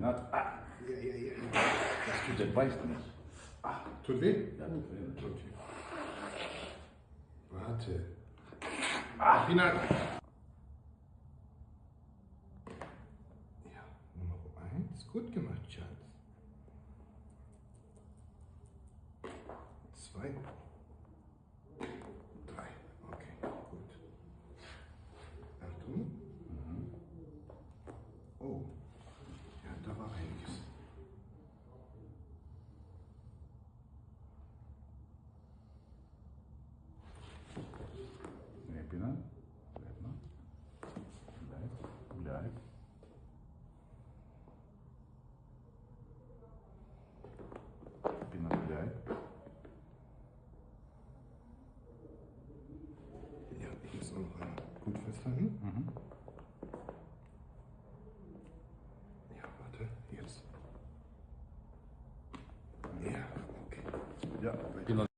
Pinat. Ah. Ja. Das tut der Beiß nicht. Ah, tut weh? Ja, nicht weh. Okay. Warte. Ah, Pinat. Ja, Nummer 1. Gut gemacht, Schatz. 2. 3. Okay, gut. Achtung. Oh. Ja, da war einiges. Nee, Pinat. Bleib mal. Bleib. Pinat, bleib. Ja, ich muss auch noch einmal gut festhalten. Ja, warte, jetzt. Ja, okay. Ja, Pinat.